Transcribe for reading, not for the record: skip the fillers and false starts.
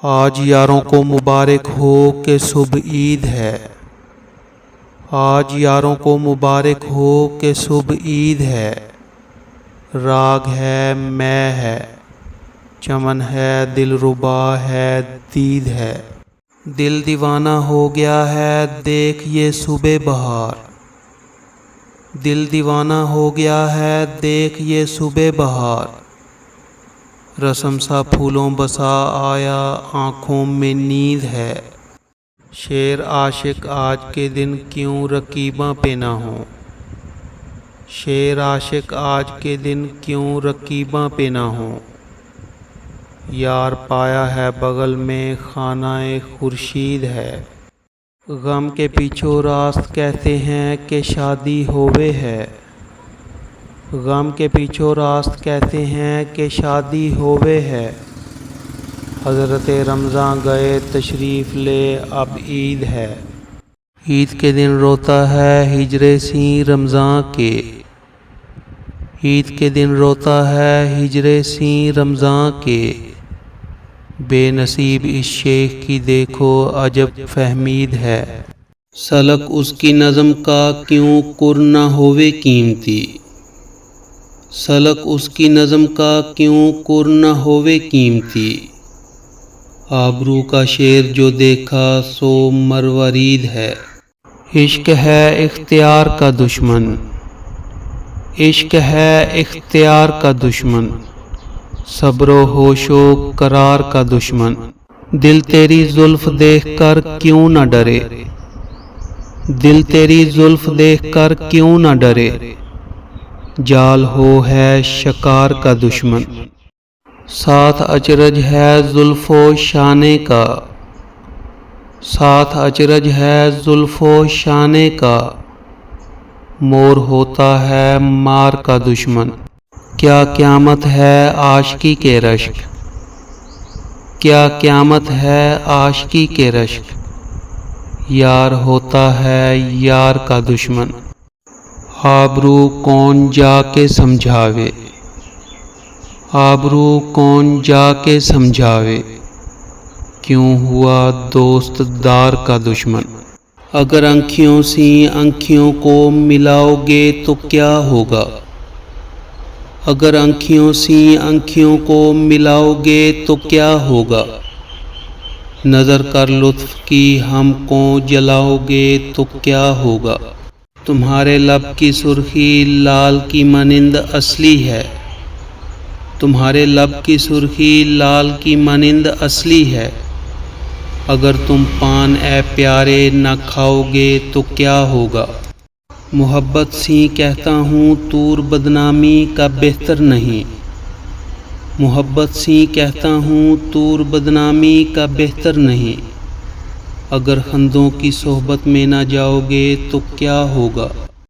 آج یاروں کو مبارک ہو کہ صبح عید ہے۔ آج یاروں کو مبارک ہو کہ صبح عید ہے۔ راگ ہے میں ہے، چمن ہے دلربا ہے دید ہے۔ دل دیوانہ ہو گیا ہے دیکھ یہ صبح بہار۔ دل دیوانہ ہو گیا ہے دیکھ یہ صبح بہار۔ رسم سا پھولوں بسا آیا آنکھوں میں نیند ہے۔ شیر عاشق آج کے دن کیوں رکیباں پہ نہ ہوں۔ شیر عاشق آج کے دن کیوں رکیباں پہ نہ ہوں۔ یار پایا ہے بغل میں خانہ خورشید ہے۔ غم کے پیچھو راست کہتے ہیں کہ شادی ہووے ہے۔ غم کے پیچھو راست کہتے ہیں کہ شادی ہووے ہے۔ حضرت رمضاں گئے تشریف لے اب عید ہے۔ عید کے دن روتا ہے ہجر سیں رمضاں کے۔ عید کے دن روتا ہے ہجر سیں رمضاں کے۔ بے نصیب اس شیخ کی دیکھو عجب فہمید ہے۔ سلک اس کی نظم کا کیوں کر نہ ہووے قیمتی۔ سلک اس کی نظم کا کیوں کر نہ ہووے قیمتی۔ آبرو کا شیر جو دیکھا سو مروارید ہے۔ عشق ہے اختیار کا دشمن۔ عشق ہے اختیار کا دشمن۔ صبر و ہوش و قرار کا دشمن۔ دل تیری زلف دیکھ کر کیوں نہ ڈرے۔ دل تیری زلف دیکھ کر کیوں نہ ڈرے۔ جال ہو ہے شکار کا دشمن۔ ساتھ اچرج ہے زلف و شانے کا۔ ساتھ اچرج ہے زلف و شانے کا۔ مور ہوتا ہے مار کا دشمن۔ کیا قیامت ہے عاشقی کے رشک۔ کیا قیامت ہے عاشقی کے رشک۔ یار ہوتا ہے یار کا دشمن۔ آبرو کون جا کے سمجھاوے۔ آبرو کون جا کے سمجھاوے۔ کیوں ہوا دوست دار کا دشمن۔ اگر آنکھیوں سی آنکھیوں کو ملاؤ گے تو کیا ہوگا۔ اگر آنکھیوں سی آنکھیوں کو ملاؤ گے تو کیا ہوگا۔ نظر کر لطف کی ہم کو جلاؤ گے تو کیا ہوگا۔ تمہارے لب کی سرخی لال کی مانند اصلی ہے۔ تمہارے لب کی سرخی لال کی مانند اصلی ہے۔ اگر تم پان اے پیارے نہ کھاؤ گے تو کیا ہوگا۔ محبت سی کہتا ہوں طور بدنامی کا بہتر نہیں۔ محبت سی کہتا ہوں طور بدنامی کا بہتر نہیں۔ اگر خندوں کی صحبت میں نہ جاؤ گے تو کیا ہوگا۔